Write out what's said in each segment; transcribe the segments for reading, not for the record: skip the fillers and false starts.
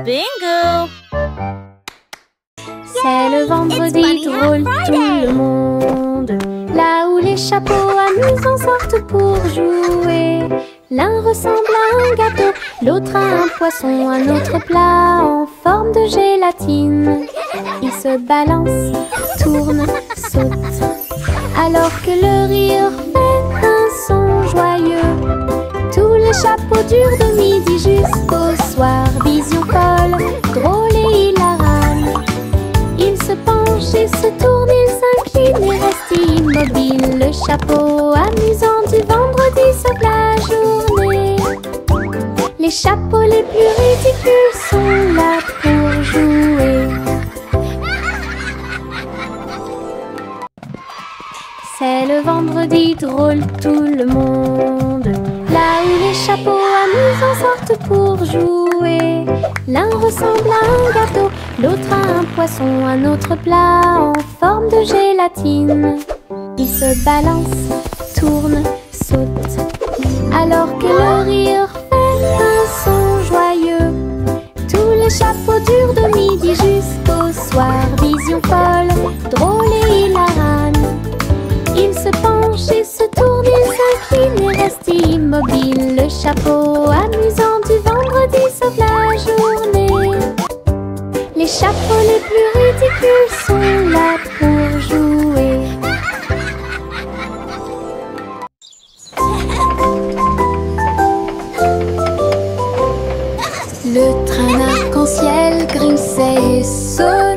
Bingo! C'est le vendredi drôle, tout le monde. Là où les chapeaux amusants sortent pour jouer. L'un ressemble à un gâteau, l'autre à un poisson, un autre plat en forme de gélatine. Ils se balancent, tournent, sautent, alors que le rire fait un son joyeux. Tous les chapeaux durent de midi jusqu'au soir. Vision folle, drôle et hilarane. Ils se penchent et se tournent, ils s'inclinent et restent immobiles. Le chapeau amusant du vendredi sauve la journée. Les chapeaux les plus ridicules sont là pour jouer. C'est le vendredi drôle, tout le monde. Là où les chapeaux amusants sortent pour jouer. L'un ressemble à un gâteau, l'autre à un poisson, un autre plat en forme de gélatine. Ils se balancent, tournent, sautent, alors que le rire fait un son joyeux. Tous les chapeaux durent de midi jusqu'au soir. Vision folle, drôle et hilarane. Ils se penchent et se tournent, ils s'inclinent et restent immobiles. Le chapeau amusant du vendredi sauve la journée. Les chapeaux les plus ridicules sont là pour jouer. Le train arc-en-ciel grinçait et sonnait.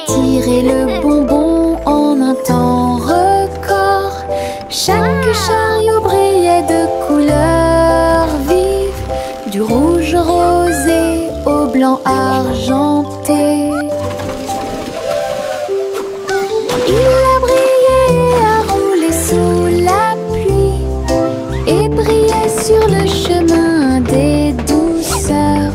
Tirait le bonbon en un temps record. Chaque chariot brillait de couleurs vives, du rouge rosé au blanc argenté. Il a brillé et a roulé sous la pluie et brillait sur le chemin des douceurs.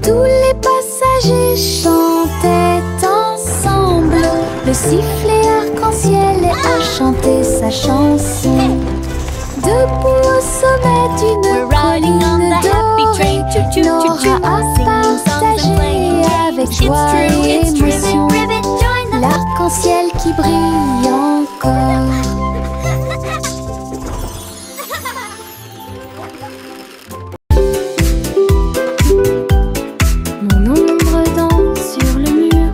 Tous les passagers chantaient ensemble. Le sifflet arc-en-ciel a chanté sa chanson. Debout au sommet d'une colline dorée, Nora a partagé avec joie et émotion l'arc-en-ciel qui brille encore. Mon ombre danse sur le mur.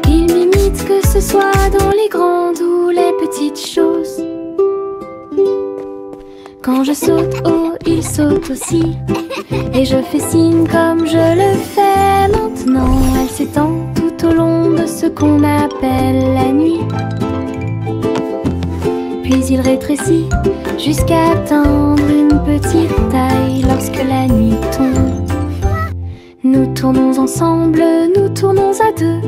Il m'imite que ce soit dans les grandes ou les petites choses. Quand je saute haut, il saute aussi. Et je fais signe comme je le fais maintenant. Elle s'étend tout au long de ce qu'on appelle la nuit. Puis il rétrécit jusqu'à atteindre une petite taille lorsque la nuit tombe. Nous tournons ensemble, nous tournons à deux.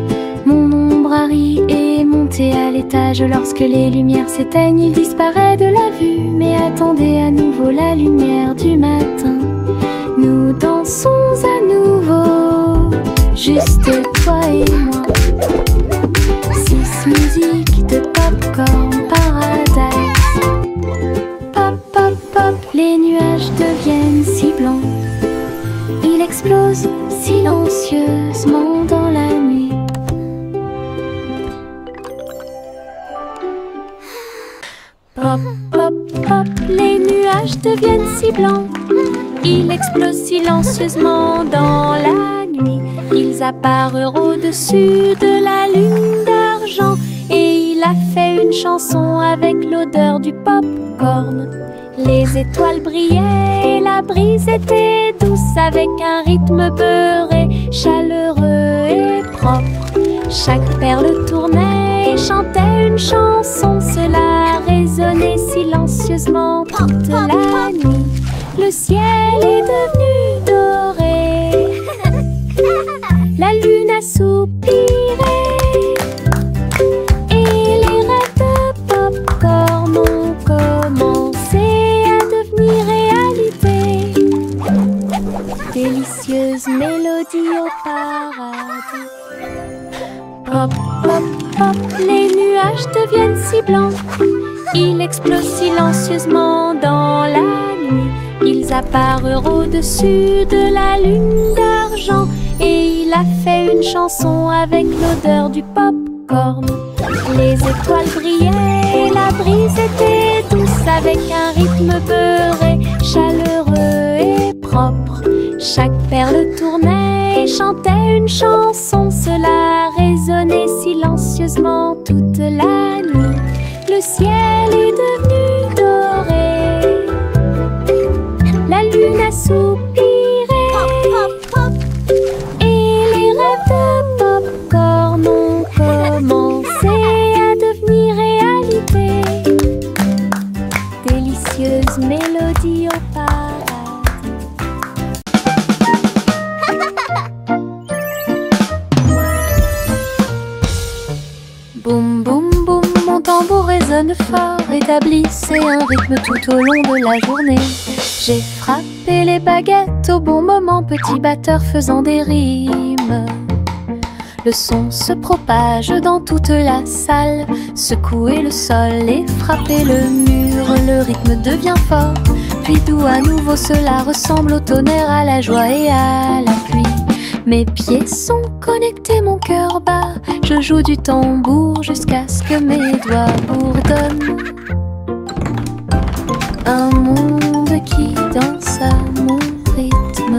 Mon ombre Harry est monté à l'étage. Lorsque les lumières s'éteignent, il disparaît de la vue. Mais attendez à nouveau la lumière du matin. Nous dansons à nouveau, juste toi et moi. 6 musiques de Popcorn Paradise. Pop, pop, pop, les nuages deviennent si blancs. Il explose silencieusement dans la nuit. Pop, pop, pop, les nuages deviennent si blancs. Il explose silencieusement dans la nuit. Ils apparurent au-dessus de la lune d'argent. Et il a fait une chanson avec l'odeur du pop-corn. Les étoiles brillaient et la brise était douce, avec un rythme beurré, chaleureux et propre. Chaque perle tournait et chantait une chanson. Cela résonnait silencieusement toute la nuit. Le ciel est devenu doré. La lune a soupiré. Et les rêves de Popcorn ont commencé à devenir réalité. Délicieuse mélodie au paradis. Pop, pop, pop, les nuages deviennent si blancs. Il explose silencieusement dans la nuit. Ils apparurent au-dessus de la lune d'argent et il a fait une chanson avec l'odeur du pop-corn. Les étoiles brillaient et la brise était douce avec un rythme beurré, chaleureux et propre. Chaque perle tournait et chantait une chanson. Cela résonnait silencieusement toute la nuit. Le ciel est devenu doré. La lune a soupiré. Et les rêves de pop-corn ont commencé à devenir réalité. Délicieuse mélodie au paradis. Boum boum boum, mon tambour résonne fort, établissez un rythme tout au long de la journée. J'ai frappé les baguettes au bon moment, petit batteur faisant des rimes. Le son se propage dans toute la salle, secouez le sol et frappez le mur. Le rythme devient fort, puis doux à nouveau, cela ressemble au tonnerre, à la joie et à la pluie. Mes pieds sont connectés, mon cœur bat. Je joue du tambour jusqu'à ce que mes doigts bourdonnent. Un monde qui danse à mon rythme.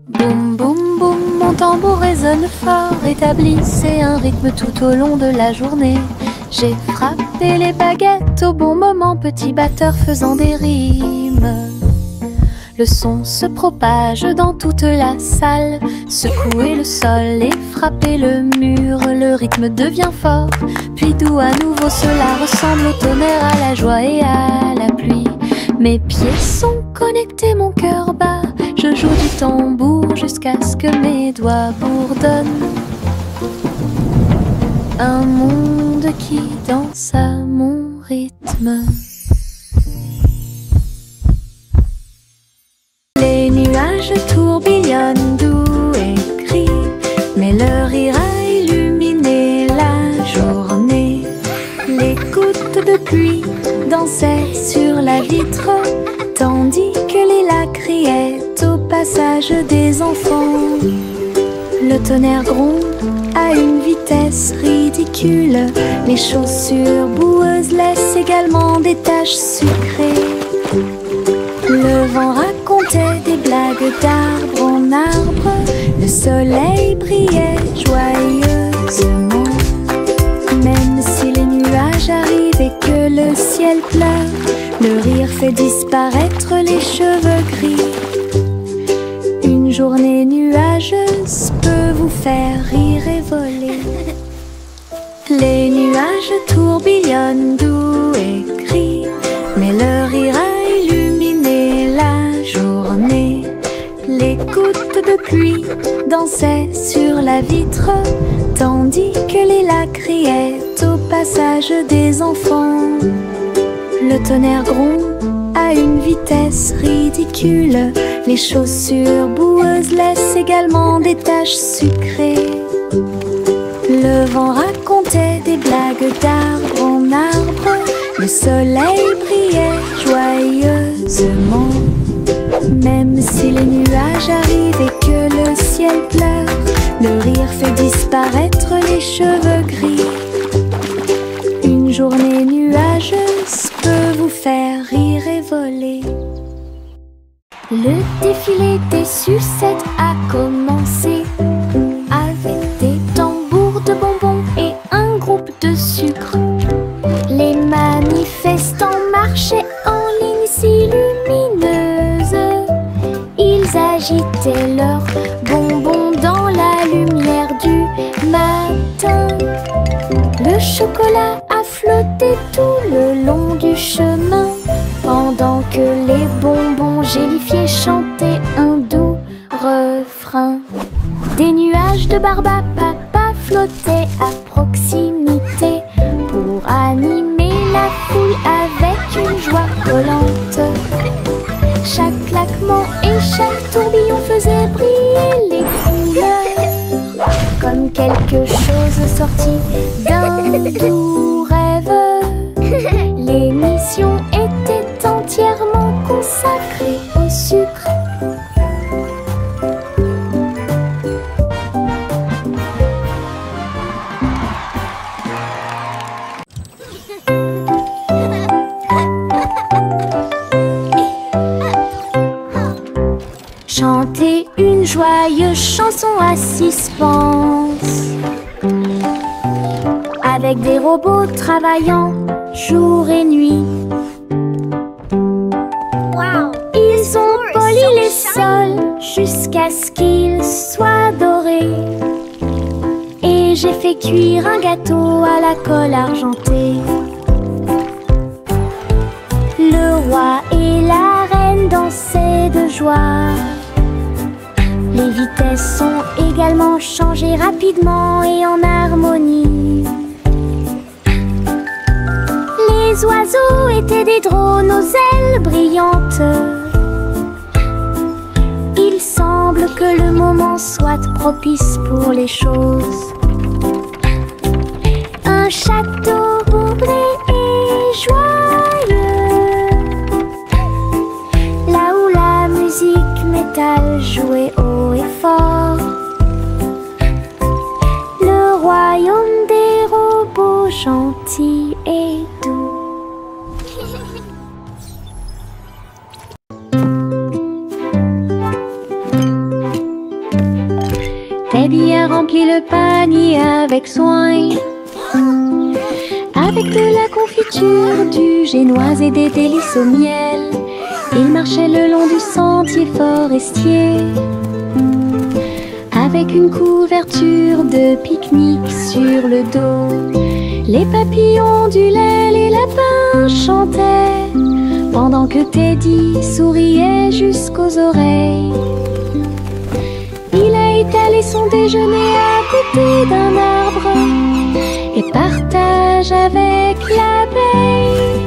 Boum boum boum, mon tambour résonne fort, établissez un rythme tout au long de la journée. J'ai frappé les baguettes au bon moment, petit batteur faisant des rimes. Le son se propage dans toute la salle, secouez le sol et frappez le mur. Le rythme devient fort, puis doux à nouveau, cela ressemble au tonnerre, à la joie et à la pluie. Mes pieds sont connectés, mon cœur bat. Je joue du tambour jusqu'à ce que mes doigts bourdonnent. Un monde qui danse à mon rythme. Les nuages tourbillonnent doux et gris, mais leur rire a illuminé la journée. Les gouttes de pluie dansaient sur la vitre, tandis que les lacs criaient au passage des enfants. Le tonnerre gronde à une vitesse ridicule. Les chaussures boueuses laissent également des taches sucrées. Le vent racontait des blagues d'arbre en arbre. Le soleil brillait joyeusement. Même si les nuages arrivent et que le ciel pleure, le rire fait disparaître les cheveux gris. Une journée nuageuse peut vous faire rire et voler. Les nuages tourbillonnent doux et gris, mais leur rire a illuminé la journée. Les gouttes de pluie dansaient sur la vitre, tandis que les lacs criaient au passage des enfants. Le tonnerre gronde à une vitesse ridicule. Les chaussures boueuses laissent également des taches sucrées. Le vent racontait des blagues d'arbre en arbre. Le soleil brillait joyeusement. Même si les nuages arrivent et que le ciel pleure, le rire fait disparaître les cheveux gris. Une journée nuageuse peut vous faire rire et voler. Le défilé des sucettes a commencé avec des tambours de bonbons et un groupe de sucre. Les manifestants marchaient en ligne si lumineuse. Ils agitaient leurs bonbons dans la lumière du matin. Le chocolat a flotté tout le long du chemin, pendant que les bonbons gélifiés chantaient un doux refrain. Des nuages de barbe à papa flottaient à proximité pour animer la foule avec une joie collante. Chaque claquement et chaque tourbillon faisait briller les couleurs. comme quelque chose sorti d'un doux rêve. L'émission était entièrement consacrée au sucre. Chanter une joyeuse chanson à suspense, avec des robots travaillant jour et nuit. Ils ont poli les sols jusqu'à ce qu'ils soient dorés. Et j'ai fait cuire un gâteau à la colle argentée. Le roi et la reine dansaient de joie. Les vitesses sont également changées rapidement et en harmonie. Les oiseaux étaient des drones aux ailes brillantes. Il semble que le moment soit propice pour les choses. Un château bourblé et joyeux, là où la musique métal jouait haut et fort. Le royaume des robots gentils et doux. Teddy a rempli le panier avec soin, avec de la confiture, du génoise et des délices au miel. Il marchait le long du sentier forestier, avec une couverture de pique-nique sur le dos. Les papillons du lait, les lapins chantaient, pendant que Teddy souriait jusqu'aux oreilles. Il a étalé son déjeuner à côté d'un arbre et partage avec l'abeille.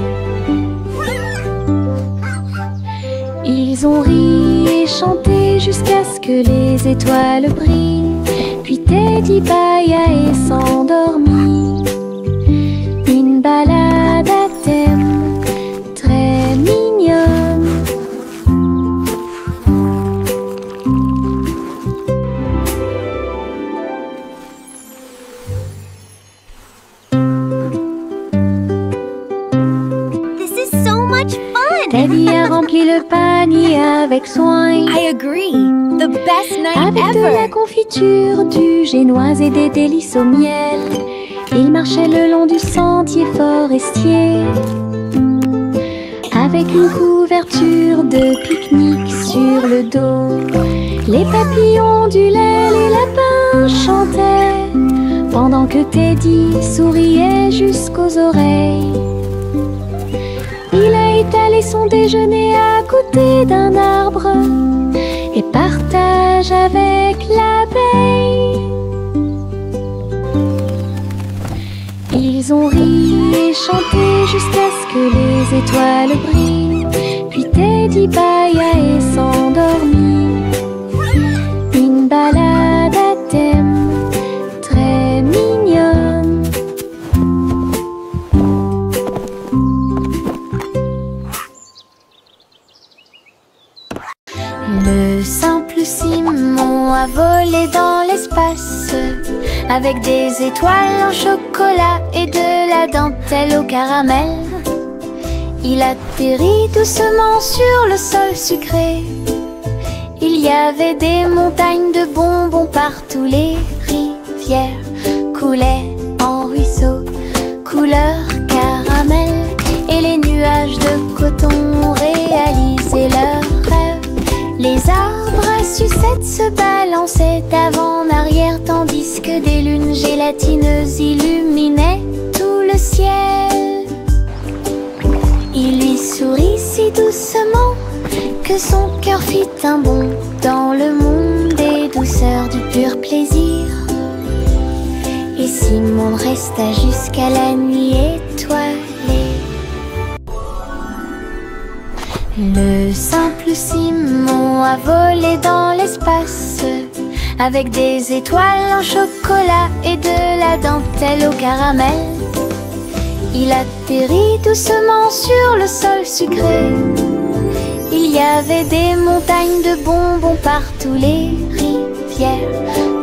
Ils ont ri et chanté jusqu'à ce que les étoiles brillent. Puis Teddy bâilla et s'endormit. Une balade à thème très mignonne. Teddy a rempli le panier avec soin. I agree. The best night avec ever. de la confiture, du génoise et des délices au miel. Il marchait le long du sentier forestier, avec une couverture de pique-nique sur le dos. Les papillons du lait, les lapins chantaient, pendant que Teddy souriait jusqu'aux oreilles. Il a étalé son déjeuner à côté d'un arbre et partage avec l'abeille. Ils ont ri et chanté jusqu'à ce que les étoiles brillent. Puis Teddy bâilla et s'endormit. Une balade à thème très mignonne. Le simple Simon a volé dans l'espace, avec des étoiles en chocolat et de la dentelle au caramel. Il atterrit doucement sur le sol sucré. Il y avait des montagnes de bonbons partout. Les rivières coulaient en ruisseaux couleur caramel, et les nuages de coton réalisaient leurs rêves. Les arbres à sucettes se balançaient d'avant en arrière, tandis que des lunes gélatineuses illuminaient tout le ciel. Il lui sourit si doucement que son cœur fit un bond dans le monde des douceurs du pur plaisir. Et Simon resta jusqu'à la nuit étoilée. Le simple Simon a volé dans l'espace, avec des étoiles en chocolat et de la dentelle au caramel. Il atterrit doucement sur le sol sucré. Il y avait des montagnes de bonbons partout. Les rivières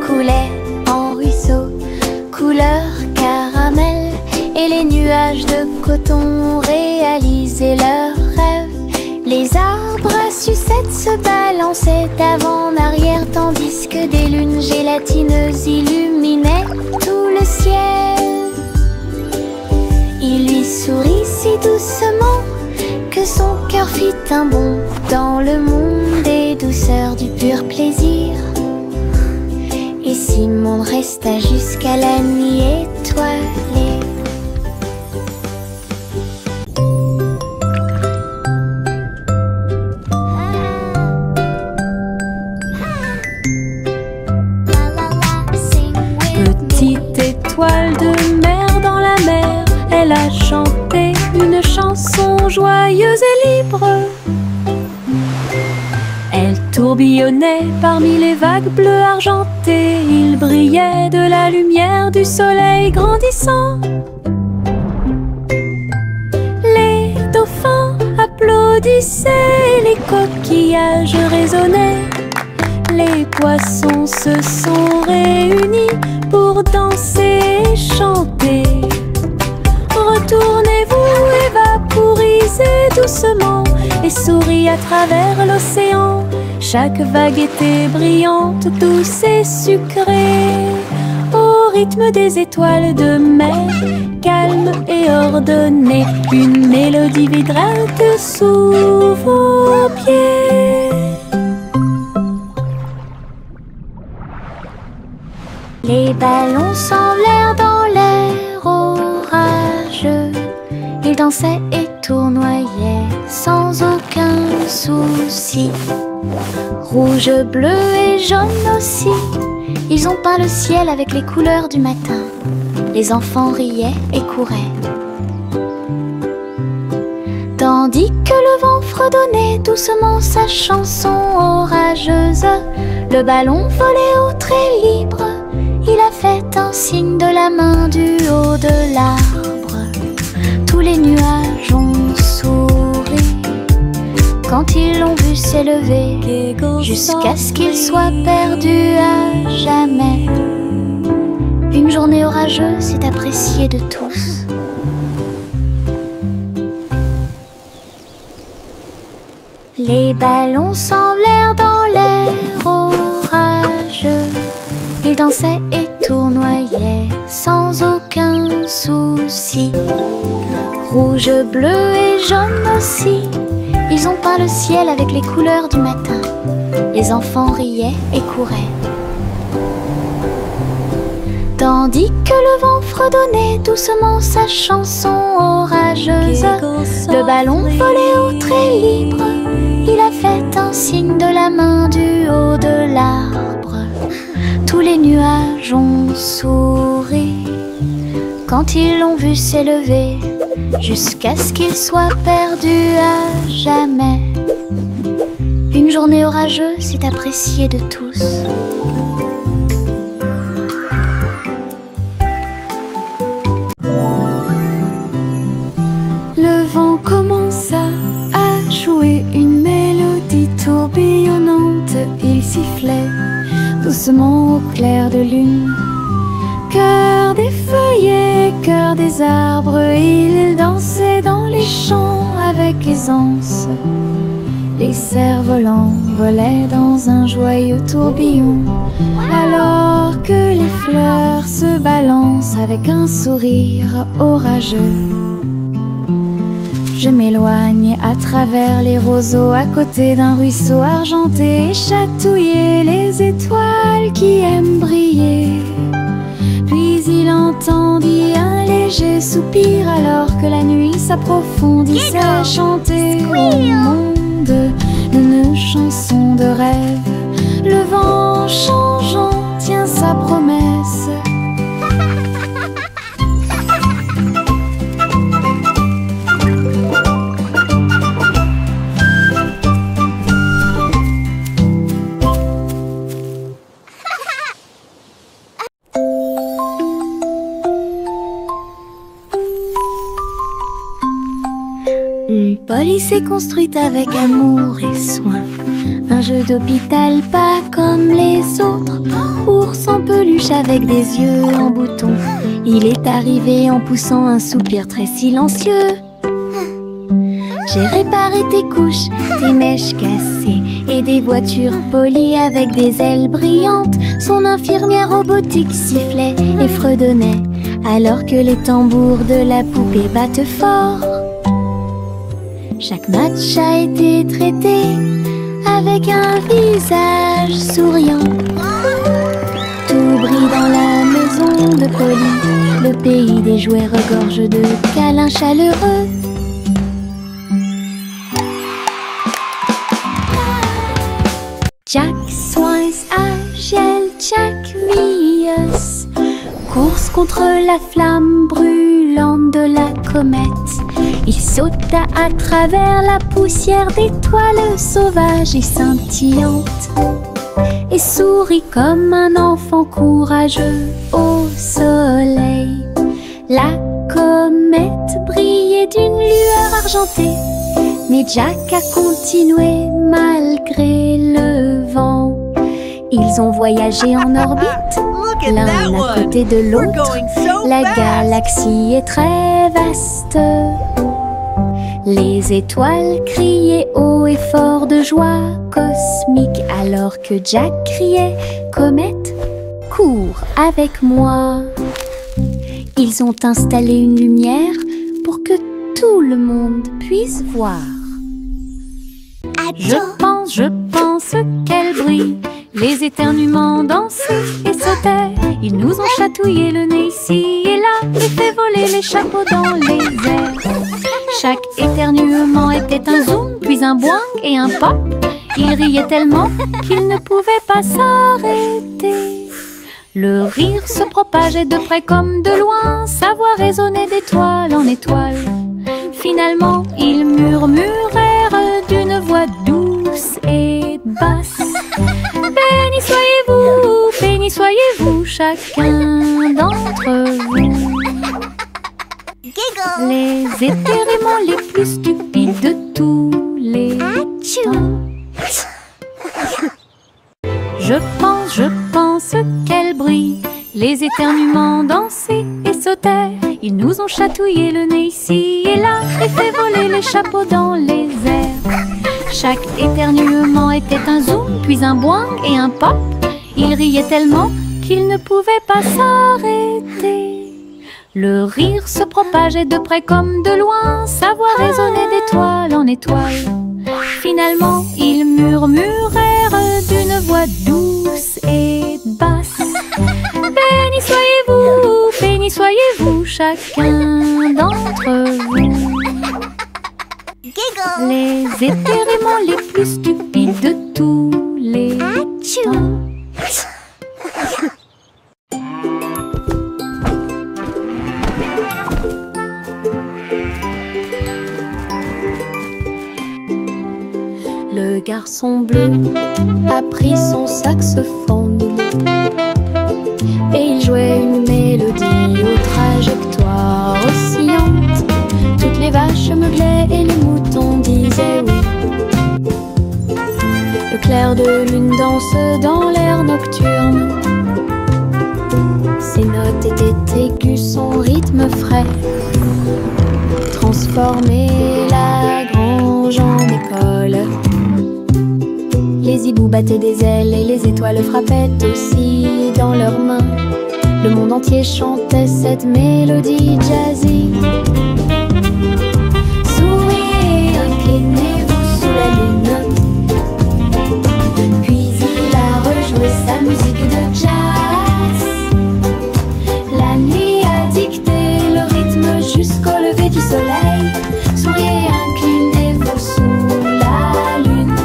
coulaient en ruisseaux couleur caramel, et les nuages de coton ont réalisé leurs rêves. Les arbres à sucettes se balançaient d'avant en arrière, tandis que des lunes gélatineuses illuminaient tout le ciel. Il lui sourit si doucement que son cœur fit un bond dans le monde des douceurs du pur plaisir. Et Simon resta jusqu'à la nuit étoilée. Petite étoile de mer dans la mer, elle a chanté une chanson joyeuse et libre. Elle tourbillonnait parmi les vagues bleues argentées. Il brillait de la lumière du soleil grandissant. Les dauphins applaudissaient, les coquillages résonnaient. Les poissons se sont réunis pour danser et chanter. Retournez-vous et vaporisez doucement et souris à travers l'océan. Chaque vague était brillante, douce et sucrée, au rythme des étoiles de mer, calme et ordonnée. Une mélodie vibrante sous vos pieds. Les ballons s'envolèrent dans l'air orageux. Ils dansaient et tournoyaient sans aucun souci. Rouge, bleu et jaune aussi, ils ont peint le ciel avec les couleurs du matin. Les enfants riaient et couraient, tandis que le vent fredonnait doucement sa chanson orageuse. Le ballon volait haut très libre. Il a fait un signe de la main du haut de l'arbre. Tous les nuages ont souri quand ils l'ont vu s'élever, jusqu'à ce qu'il soit perdu à jamais. Une journée orageuse est appréciée de tous. Les ballons s'envolèrent dans l'air orageux. Ils dansaient et tournoyaient sans aucun souci. Rouge, bleu et jaune aussi, ils ont peint le ciel avec les couleurs du matin. Les enfants riaient et couraient, tandis que le vent fredonnait doucement sa chanson orageuse. Le ballon volait haut très libre. Il a fait un signe de la main du haut de l'arbre. Tous les nuages ont souri quand ils l'ont vu s'élever, jusqu'à ce qu'il soit perdu à jamais. Une journée orageuse est appréciée de tous. Le vent commença à jouer une mélodie tourbillonnante. Il sifflait doucement au clair de lune. Cœur des feuillets, cœur des arbres, il dansait dans les champs avec aisance. Les cerfs-volants volaient dans un joyeux tourbillon, alors que les fleurs se balancent avec un sourire orageux. Je m'éloigne à travers les roseaux, à côté d'un ruisseau argenté, et chatouiller les étoiles qui aiment briller. Puis il entendit un léger soupir, alors que la nuit s'approfondissait, chanter au monde une chanson de rêve. Le vent changeant tient sa promesse. Polly s'est construite avec amour et soin. Un jeu d'hôpital pas comme les autres. Ours en peluche avec des yeux en bouton. Il est arrivé en poussant un soupir très silencieux. J'ai réparé tes couches, tes mèches cassées et des voitures polies avec des ailes brillantes. Son infirmière robotique sifflait et fredonnait alors que les tambours de la poupée battent fort. Chaque match a été traité avec un visage souriant. Tout brille dans la maison de Polly. Le pays des jouets regorge de câlins chaleureux. Jack Swines agile, Jack Vius. Course contre la flamme brûlante de la comète. Il sauta à travers la poussière d'étoiles sauvages et scintillantes et sourit comme un enfant courageux au soleil. La comète brillait d'une lueur argentée, mais Jack a continué malgré le vent. Ils ont voyagé en orbite, l'un à côté de l'autre. La galaxie est très vaste. Les étoiles criaient haut et fort de joie cosmique, alors que Jack criait « Comète, cours avec moi !» Ils ont installé une lumière pour que tout le monde puisse voir. Je pense qu'elle brille. Les éternuements dansaient et sautaient. Ils nous ont chatouillé le nez ici et là et fait voler les chapeaux dans les airs. Chaque éternuement était un zoom, puis un boing et un pop. Ils riaient tellement qu'ils ne pouvaient pas s'arrêter. Le rire se propageait de près comme de loin, sa voix résonnait d'étoile en étoile. Finalement, ils murmurèrent d'une voix douce et basse. Béni soyez-vous, chacun d'entre vous. Les éternuements les plus stupides de tous les temps. Je pense qu'elle brille. Les éternuements dansaient et sautaient. Ils nous ont chatouillé le nez ici et là et fait voler les chapeaux dans les airs. Chaque éternuement était un zoom, puis un boing et un pop. Ils riaient tellement qu'ils ne pouvaient pas s'arrêter. Le rire se propageait de près comme de loin, sa voix résonnait d'étoile en étoile. Finalement, ils murmurèrent d'une voix douce et basse. Béni soyez-vous, chacun d'entre vous. Les éternuements les plus stupides de tous les temps. Le garçon bleu a pris son saxophone et il jouait une mélodie aux trajectoires oscillantes. Toutes les vaches meuglaient et les moutons disaient oui. Le clair de lune danse dans l'air nocturne. Ses notes étaient aiguës, son rythme frais transformait la grange en école. Les hiboux battaient des ailes et les étoiles frappaient aussi dans leurs mains. Le monde entier chantait cette mélodie jazzy. Souriez, inclinez-vous sous la lune. Puis il a rejoué sa musique de jazz. La nuit a dicté le rythme jusqu'au lever du soleil. Souriez, inclinez-vous sous la lune.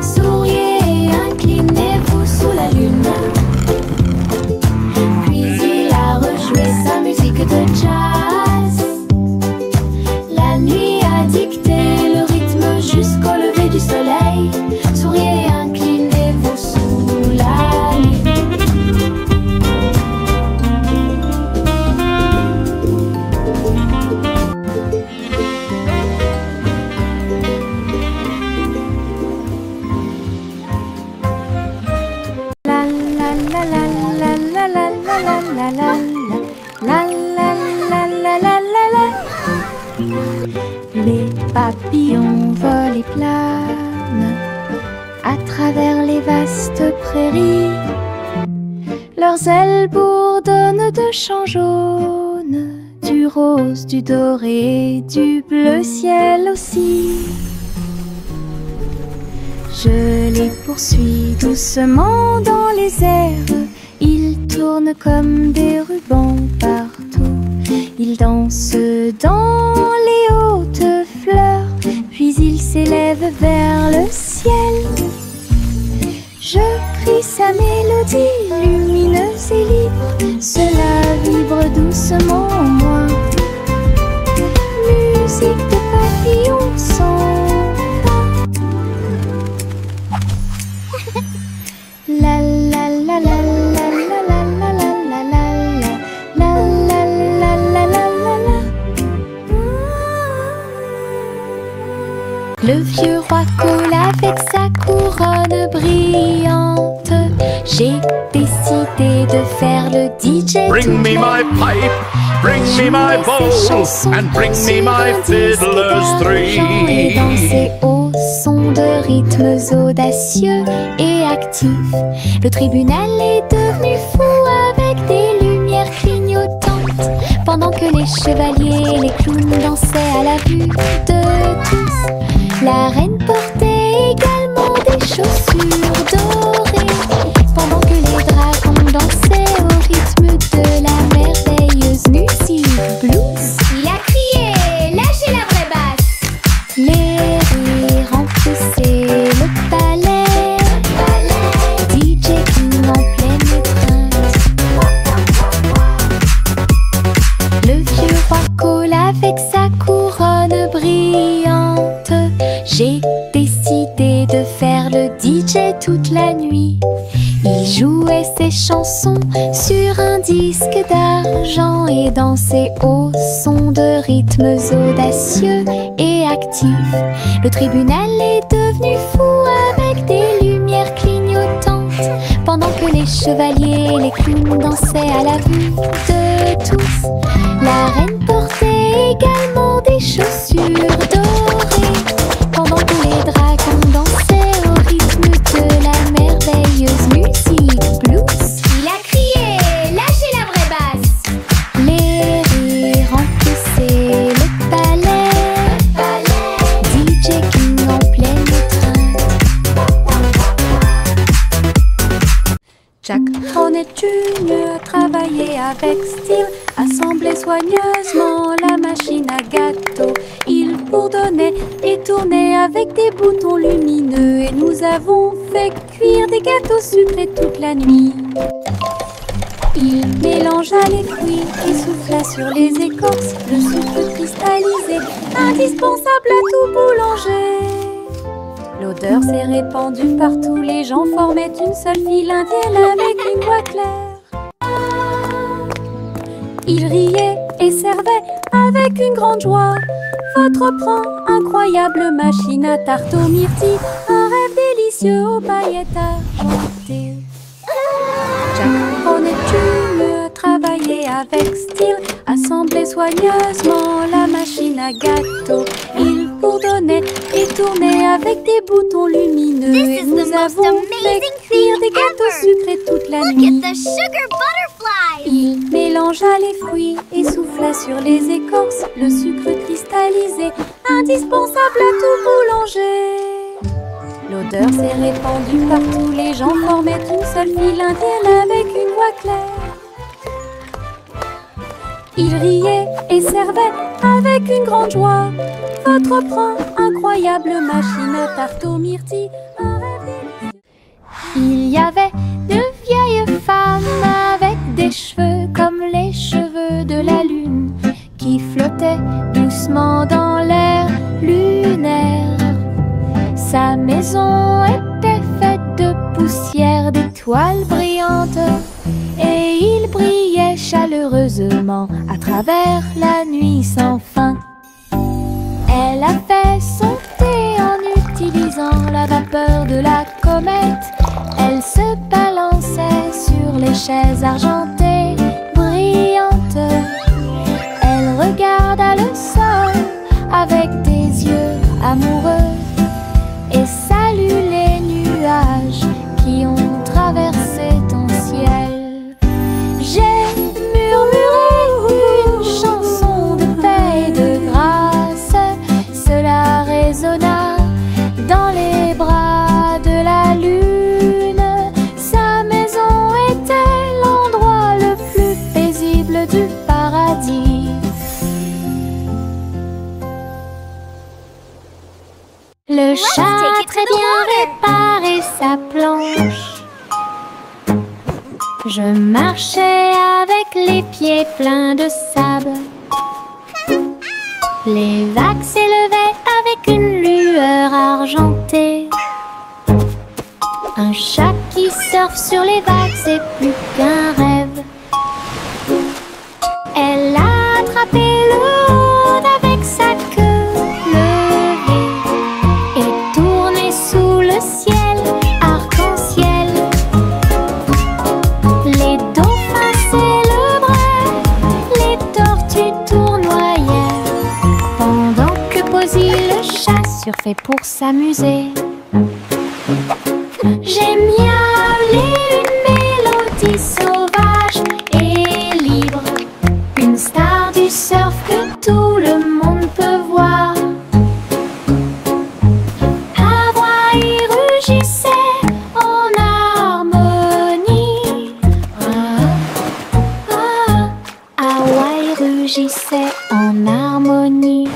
Souriez, inclinez-vous sous la lune. Puis il a rejoué sa musique de jazz. la la la la la la la la la. Les papillons volent et planent à travers les vastes prairies. Leurs ailes bourdonnent de chants jaunes, du rose, du doré, du bleu ciel aussi. Je les poursuis doucement dans les airs. Ils tournent comme des rubans partout. Ils dansent dans les hautes fleurs, puis ils s'élèvent vers le ciel. Je crie sa mélodie lumineuse et libre. Cela vibre doucement en moi. Musique de papillons sans fin. La la la la la la la la la la la la la la la la. Le vieux roi coule avec sa couronne brillante. J'ai décidé de faire le DJ. Bring me my pipe, bring me my bowl, and bring me my fiddlers three. Et danser au son de rythmes audacieux et actifs. Le tribunal est devenu fou avec des lumières clignotantes, pendant que les chevaliers et les clowns dansaient à la vue de tous. La reine portait également des chaussures dorées, pendant que les dragons dansaient au rythme de la merveilleuse musique blues. Il a crié, lâchez la vraie basse. Les rires remplissaient le palais. DJ King en pleine étreinte. Le vieux roi coule avec sa couronne brillante. J'ai décidé de faire le DJ toute la nuit. Il jouait ses chansons sur un disque d'argent et dansait au son de rythmes audacieux et actifs. Le tribunal est devenu fou avec des lumières clignotantes, pendant que les chevaliers et les clowns dansaient à la vue de tous. La reine portait également des chaussures dorées, pendant que les dragons dansaient au rythme de la merveilleuse musique blues. Il a crié, lâchez la vraie basse. Les rires remplissaient le palais. DJ King en pleine étreinte. Jack Hornet Jr. travaillait avec style, assemblait soigneusement la machine à gâteau. Il bourdonnait et tournait avec des boutons lumineux, et nous avons fait cuire des gâteaux sucrés toute la nuit. Il mélangea les fruits et souffla sur les écorces le sucre cristallisé, indispensable à tout boulanger. L'odeur s'est répandue partout, les gens formaient une seule file indienne avec une voix claire. Il riait et servait avec une grande joie votre pain, incroyable machine à tarte aux myrtilles, un rêve délicieux aux paillettes argentées. Jack Hornet Jr. travaillait avec style, assemblait soigneusement la machine à gâteau. Il bourdonnait et tournait avec des boutons lumineux, et nous avons fait cuire des gâteaux sucrés toute la nuit. Look at the sugar butterflies. Il mélangea les fruits et souffla sur les écorces le sucre cristallisé, indispensable à tout boulanger. L'odeur s'est répandue partout, les gens formaient une seule file indienne avec une voix claire. Il riait et servait avec une grande joie votre pain, incroyable machine à tarte aux myrtilles, un rêve délicieux. Il y avait de vieilles femmes avec des cheveux comme les cheveux de la lune, qui flottaient doucement dans l'air lunaire. Sa maison était faite de poussière, d'étoiles brillantes, et il brillait chaleureusement à travers la nuit sans fin. Elle a fait son thé en utilisant la vapeur de la comète. Elle se balançait sur les chaises argentées sol avec des yeux amoureux et salue les nuages qui ont traversé ton ciel. J'ai murmuré une chanson de paix et de grâce, cela résonna dans les bras de la lune. Sa maison était l'endroit le plus paisible du paradis. Le chat a très bien réparé sa planche. Je marchais avec les pieds pleins de sable. Les vagues s'élevaient avec une lueur argentée. Un chat qui surfe sur les vagues, c'est plus qu'un rêve. Elle a attrapé le haut avec sa queue levée et tourné sous le ciel arc-en-ciel. Les dauphins célébraient, les tortues tournoyaient, pendant que Posy le chat surfait pour s'amuser. J'ai miaulé une mélodie sauvage et libre, une star du surf que tout le monde peut voir. Hawaï rugissait en harmonie. Hawaï rugissait en harmonie.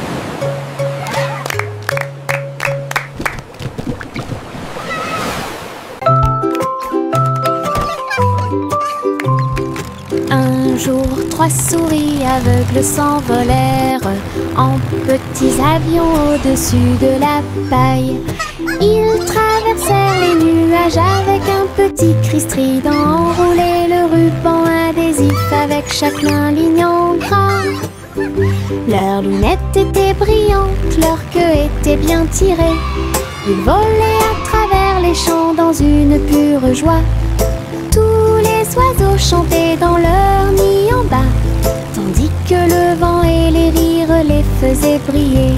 Un jour, 3 souris aveugles s'envolèrent en petits avions au-dessus de la paille. Ils traversèrent les nuages avec un petit cri strident, enroulé le ruban adhésif avec chaque main ligne en gras. Leurs lunettes étaient brillantes, leur queue était bien tirée. Ils volaient à travers les champs dans une pure joie. Tous les oiseaux chantaient dans leur nid en bas, tandis que le vent et les rires les faisaient briller.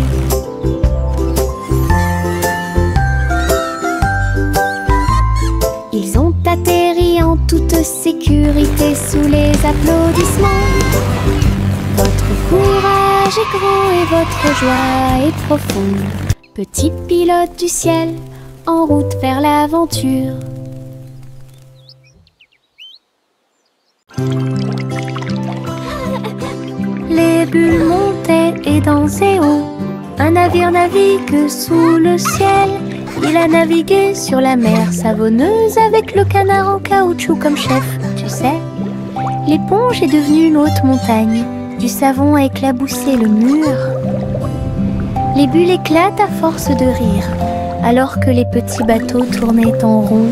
Ils ont atterri en toute sécurité sous les applaudissements. Votre courage est grand et votre joie est profonde, petits pilotes du ciel en route vers l'aventure. Les bulles montaient et dansaient haut. Un navire navigue sous le ciel. Il a navigué sur la mer savonneuse avec le canard en caoutchouc comme chef. Tu sais, l'éponge est devenue une haute montagne. Du savon a éclaboussé le mur. Les bulles éclatent à force de rire, alors que les petits bateaux tournaient en rond.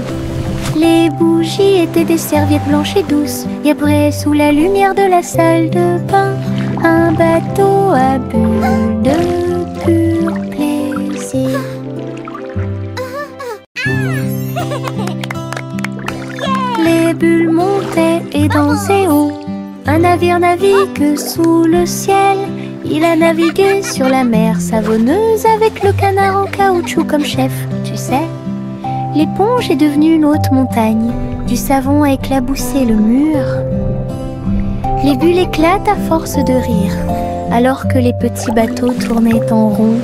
Les bougies étaient des serviettes blanches et douces, et après, sous la lumière de la salle de bain, un bateau à bulles de pur plaisir. Les bulles montaient et dansaient haut. Un navire navigue sous le ciel. Il a navigué sur la mer savonneuse avec le canard en caoutchouc comme chef. Tu sais, l'éponge est devenue une haute montagne. Du savon a éclaboussé le mur. Les bulles éclatent à force de rire, alors que les petits bateaux tournaient en rond.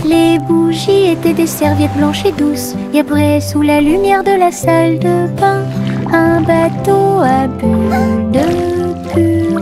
Les bougies étaient des serviettes blanches et douces, et après, sous la lumière de la salle de bain, un bateau à bulles de pur